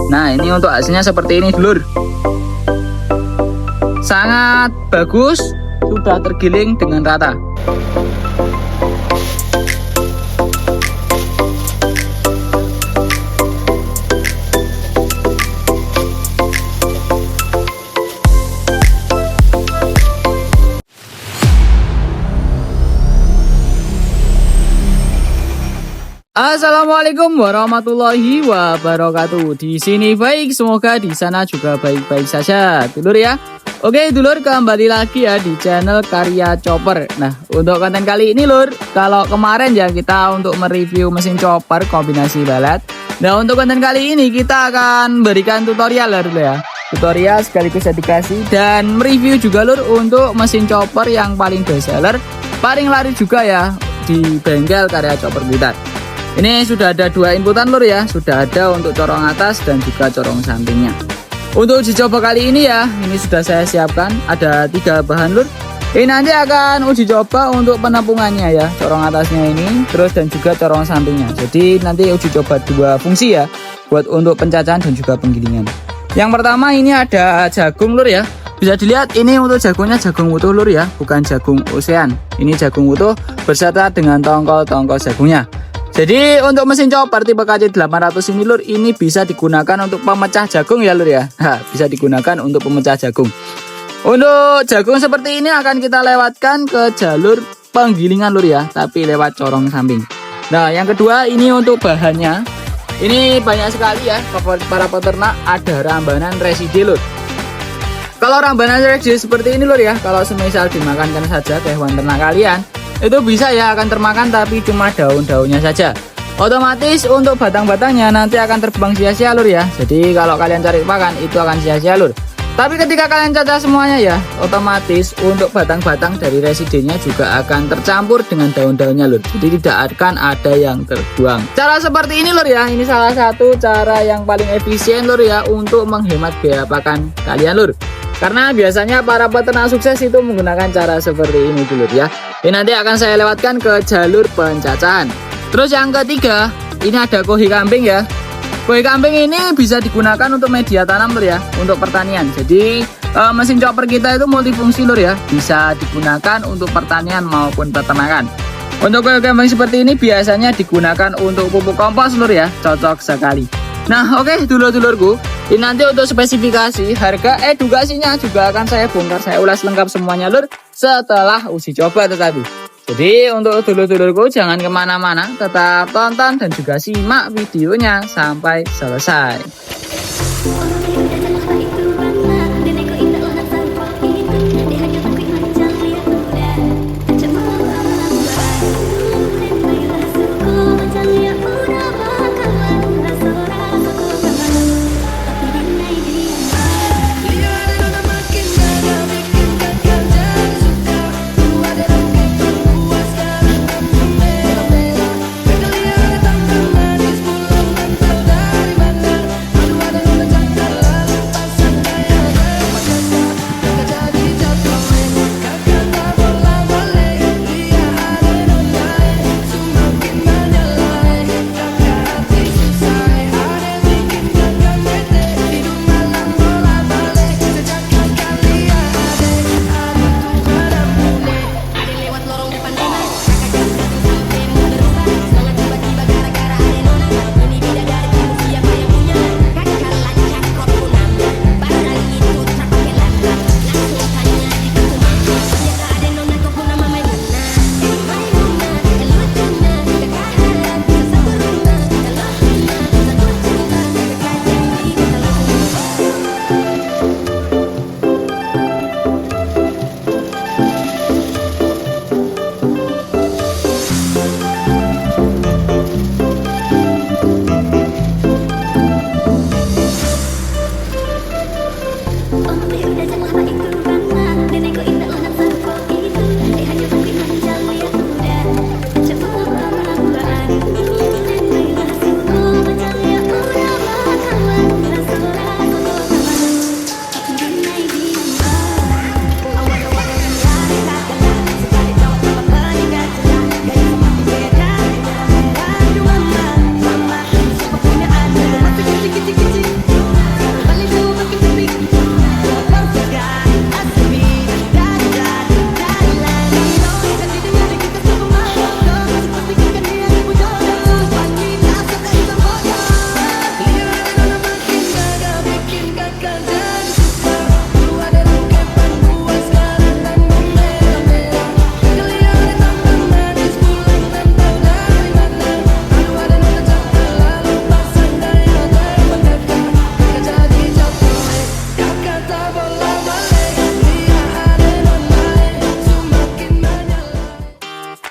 Nah, ini untuk hasilnya seperti ini dulur. Sangat bagus, sudah tergiling dengan rata. Assalamualaikum warahmatullahi wabarakatuh. Di sini baik, semoga di sana juga baik-baik saja, dulur ya. Oke, dulur, kembali lagi ya di channel Karya Chopper. Nah, untuk konten kali ini, lur, kalau kemarin ya kita untuk mereview mesin chopper kombinasi balet. Nah, untuk konten kali ini kita akan berikan tutorial, lur ya. Tutorial sekaligus edukasi dan mereview juga, lur, untuk mesin chopper yang paling best seller, paling laris juga ya di bengkel Karya Chopper Blitar. Ini sudah ada dua inputan, lur ya. Sudah ada untuk corong atas dan juga corong sampingnya. Untuk uji coba kali ini ya, ini sudah saya siapkan. Ada 3 bahan, lur. Ini nanti akan uji coba untuk penampungannya ya. Corong atasnya ini, terus dan juga corong sampingnya. Jadi nanti uji coba 2 fungsi ya. Buat untuk pencacahan dan juga penggilingan. Yang pertama ini ada jagung, lur ya. Bisa dilihat ini untuk jagungnya jagung utuh, lur ya. Bukan jagung osean. Ini jagung utuh berserta dengan tongkol-tongkol jagungnya. Jadi untuk mesin chopper tipe KC800 ini, lur, ini bisa digunakan untuk pemecah jagung ya, lur ya. Bisa digunakan untuk pemecah jagung. Untuk jagung seperti ini akan kita lewatkan ke jalur penggilingan, lur ya, tapi lewat corong samping. Nah, yang kedua ini untuk bahannya. Ini banyak sekali ya favorit para peternak, ada rambanan residi, lur. Kalau rambanan residi seperti ini, lur ya, kalau semisal dimakankan saja ke hewan ternak kalian, itu bisa ya akan termakan tapi cuma daun-daunnya saja. Otomatis untuk batang-batangnya nanti akan terbang sia-sia, lur ya. Jadi kalau kalian cari makan itu akan sia-sia, lur. Tapi ketika kalian cacah semuanya ya, otomatis untuk batang-batang dari residennya juga akan tercampur dengan daun-daunnya, lur. Jadi tidak akan ada yang terbuang. Cara seperti ini, lur ya, ini salah satu cara yang paling efisien, lur ya, untuk menghemat biaya pakan kalian, lur. Karena biasanya para peternak sukses itu menggunakan cara seperti ini dulu ya. Ini nanti akan saya lewatkan ke jalur pencacahan. Terus yang ketiga, ini ada kohi kambing ya. Kohi kambing ini bisa digunakan untuk media tanam, lur ya, untuk pertanian. Jadi mesin chopper kita itu multifungsi, lur ya. Bisa digunakan untuk pertanian maupun peternakan. Untuk kohi kambing seperti ini biasanya digunakan untuk pupuk kompos, lur ya. Cocok sekali. Nah, oke, dulur-dulurku, ini nanti untuk spesifikasi, harga, edukasinya juga akan saya bongkar, saya ulas lengkap semuanya, lur, setelah uji coba tetapi. Jadi untuk dulur-dulurku jangan kemana-mana, tetap tonton dan juga simak videonya sampai selesai.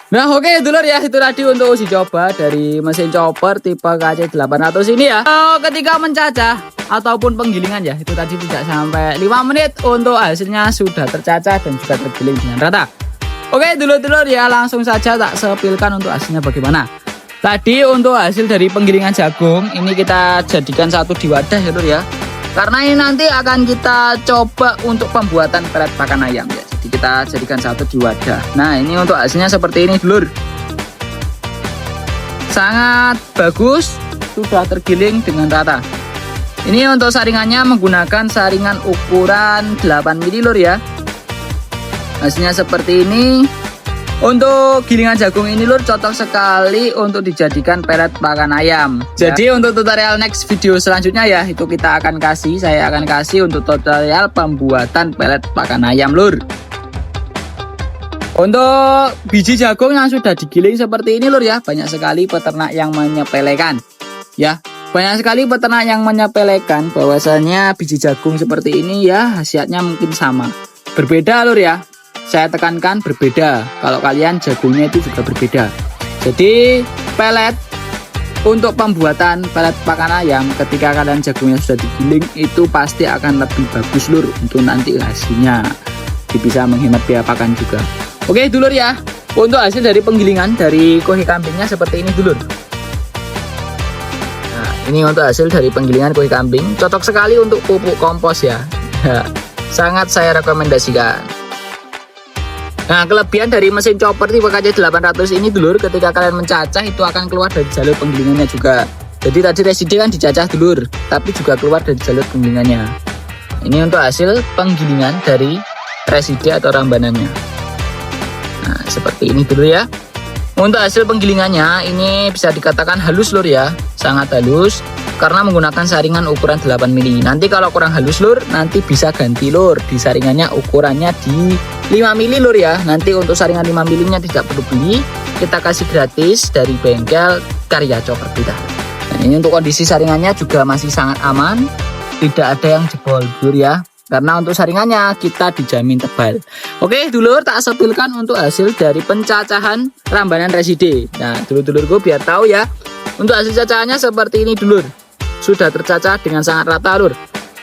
Nah oke dulur ya, itu tadi untuk uji coba dari mesin chopper tipe KC800 ini ya. Ketika mencacah ataupun penggilingan ya, itu tadi tidak sampai 5 menit untuk hasilnya sudah tercacah dan juga tergiling dengan rata. Oke dulur-dulur ya, langsung saja tak sepilkan untuk hasilnya bagaimana. Tadi untuk hasil dari penggilingan jagung ini kita jadikan satu di wadah ya dulur ya. Karena ini nanti akan kita coba untuk pembuatan pelet pakan ayam ya. Jadi kita jadikan satu di wadah. Nah ini untuk hasilnya seperti ini dulur. Sangat bagus, sudah tergiling dengan rata. Ini untuk saringannya menggunakan saringan ukuran 8 mili lur ya. Hasilnya seperti ini. Untuk gilingan jagung ini lur cocok sekali untuk dijadikan pelet pakan ayam. Jadi untuk tutorial next video selanjutnya ya, itu saya akan kasih untuk tutorial pembuatan pelet pakan ayam lur. Untuk biji jagung yang sudah digiling seperti ini lur ya, banyak sekali peternak yang menyepelekan ya. Banyak sekali peternak yang menyepelekan bahwasanya biji jagung seperti ini ya khasiatnya mungkin sama. Berbeda lur ya. Saya tekankan berbeda. Kalau kalian jagungnya itu juga berbeda. Jadi pelet untuk pembuatan pelet pakan ayam ketika kalian jagungnya sudah digiling itu pasti akan lebih bagus lur untuk nanti hasilnya. Bisa menghemat biaya pakan juga. Oke dulur ya. Untuk hasil dari penggilingan dari kohe kambingnya seperti ini dulur. Nah, ini untuk hasil dari penggilingan kohe kambing. Cocok sekali untuk pupuk kompos ya. Sangat saya rekomendasikan. Nah kelebihan dari mesin chopper tipe KC800 ini dulur, ketika kalian mencacah itu akan keluar dari jalur penggilingannya juga. Jadi tadi reside kan dicacah dulur, tapi juga keluar dari jalur penggilingannya. Ini untuk hasil penggilingan dari reside atau rambanannya. Nah seperti ini dulu ya. Untuk hasil penggilingannya ini bisa dikatakan halus lur ya, sangat halus. Karena menggunakan saringan ukuran 8 mili. Nanti kalau kurang halus lur, nanti bisa ganti lur. Di saringannya ukurannya di 5 mili lur ya. Nanti untuk saringan 5 milinya tidak perlu beli. Kita kasih gratis dari bengkel Karya Chopper kita. Nah, ini untuk kondisi saringannya juga masih sangat aman. Tidak ada yang jebol lur ya. Karena untuk saringannya kita dijamin tebal. Oke dulur, tak sepilkan untuk hasil dari pencacahan rambanan reside. Nah dulur-dulurku biar tahu ya. Untuk hasil cacahannya seperti ini dulur. Sudah tercacah dengan sangat rata lur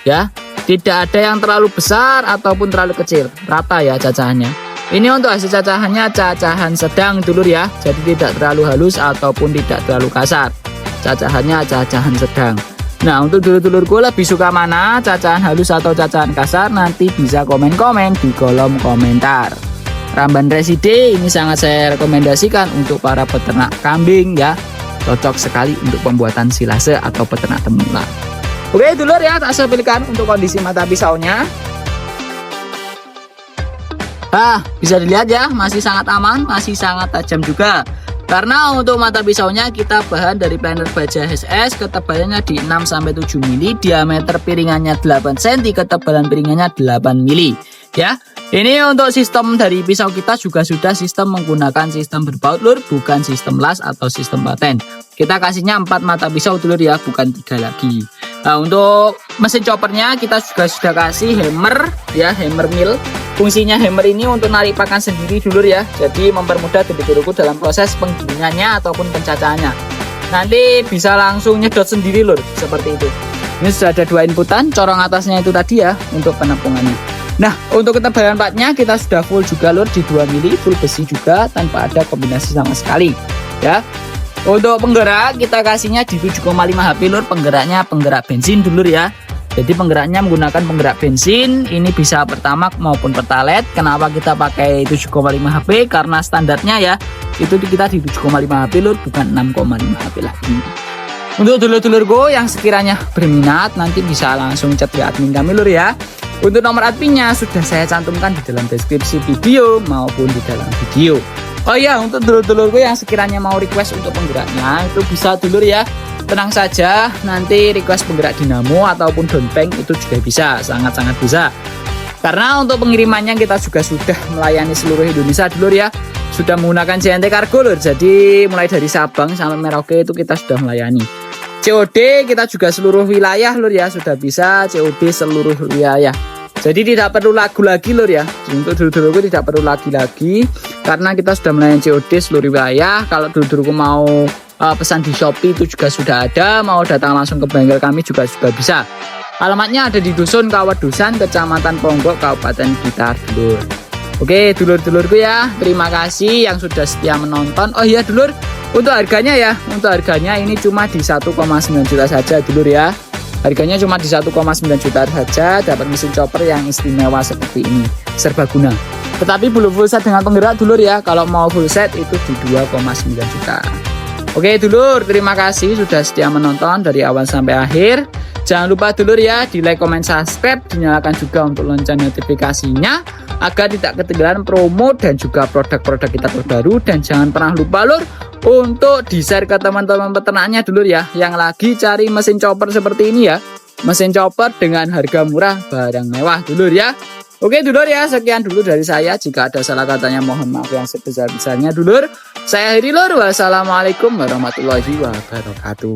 ya, tidak ada yang terlalu besar ataupun terlalu kecil, rata ya cacahannya. Ini untuk hasil cacahannya cacahan sedang dulur ya, jadi tidak terlalu halus ataupun tidak terlalu kasar, cacahannya cacahan sedang. Nah untuk dulur-dulurku lebih suka mana, cacahan halus atau cacahan kasar, nanti bisa komen-komen di kolom komentar. Ramban reside ini sangat saya rekomendasikan untuk para peternak kambing ya. Cocok sekali untuk pembuatan silase atau peternak temulak. Oke dulur ya, tak sepilkan untuk kondisi mata pisaunya. Bisa dilihat ya, masih sangat aman, masih sangat tajam juga. Karena untuk mata pisaunya kita bahan dari planer baja SS, ketebalannya di 6-7 mili, diameter piringannya 8 cm, ketebalan piringannya 8 mili ya. Ini untuk sistem dari pisau kita juga sudah sistem menggunakan sistem berbaut lur, bukan sistem las atau sistem paten. Kita kasihnya 4 mata pisau dulur ya, bukan 3 lagi. Nah untuk mesin choppernya kita juga sudah kasih hammer ya, hammer mill. Fungsinya hammer ini untuk narik pakan sendiri dulur ya, jadi mempermudah dulur-dulurku dalam proses penggilingannya ataupun pencacahannya. Nanti bisa langsung nyedot sendiri lur, seperti itu. Ini sudah ada 2 inputan, corong atasnya itu tadi ya untuk penampungannya. Nah untuk ketebalan partnya kita sudah full juga lur, di 2 mili, full besi juga tanpa ada kombinasi sama sekali ya. Untuk penggerak kita kasihnya di 7,5 HP lur, penggeraknya penggerak bensin dulur ya. Jadi penggeraknya menggunakan penggerak bensin, ini bisa pertamax maupun pertalite. Kenapa kita pakai 7,5 HP? Karena standarnya ya itu kita di 7,5 HP lur, bukan 6,5 HP lagi. Untuk dulur-dulurku yang sekiranya berminat nanti bisa langsung chat ke admin kami lur ya. Untuk nomor adminnya sudah saya cantumkan di dalam deskripsi video maupun di dalam video. Oh iya, untuk dulur-dulurku yang sekiranya mau request untuk penggeraknya itu bisa dulur ya. Tenang saja, nanti request penggerak dinamo ataupun downbank itu juga bisa, sangat-sangat bisa. Karena untuk pengirimannya kita juga sudah melayani seluruh Indonesia dulur ya. Sudah menggunakan JNT Kargo lur. Jadi mulai dari Sabang sampai Merauke itu kita sudah melayani. COD kita juga seluruh wilayah lur ya, sudah bisa COD seluruh wilayah. Jadi tidak perlu lagu lagi lur ya. Untuk dulur-dulurku tidak perlu lagi karena kita sudah melayani COD seluruh wilayah. Kalau dulur-dulurku mau pesan di Shopee itu juga sudah ada, mau datang langsung ke bengkel kami juga bisa. Alamatnya ada di Dusun Kawedusan, Kecamatan Ponggok, Kabupaten Blitar, dulur. Oke, dulur-dulurku ya, terima kasih yang sudah setia menonton. Oh iya dulur, untuk harganya ini cuma di 1,9 juta saja dulur ya. Harganya cuma di 1,9 juta saja, dapat mesin chopper yang istimewa seperti ini, serbaguna. Tetapi belum full set dengan penggerak dulur ya, kalau mau full set itu di 2,9 juta. Oke dulur, terima kasih sudah setia menonton dari awal sampai akhir. Jangan lupa dulur ya, di like, comment, subscribe, dinyalakan juga untuk lonceng notifikasinya agar tidak ketinggalan promo dan juga produk-produk kita terbaru. Dan jangan pernah lupa lur untuk di-share ke teman-teman peternaknya dulur ya, yang lagi cari mesin chopper seperti ini ya. Mesin chopper dengan harga murah, barang mewah dulur ya. Oke dulur ya, sekian dulu dari saya. Jika ada salah katanya mohon maaf yang sebesar-besarnya dulur. Saya akhiri lur, wassalamualaikum warahmatullahi wabarakatuh.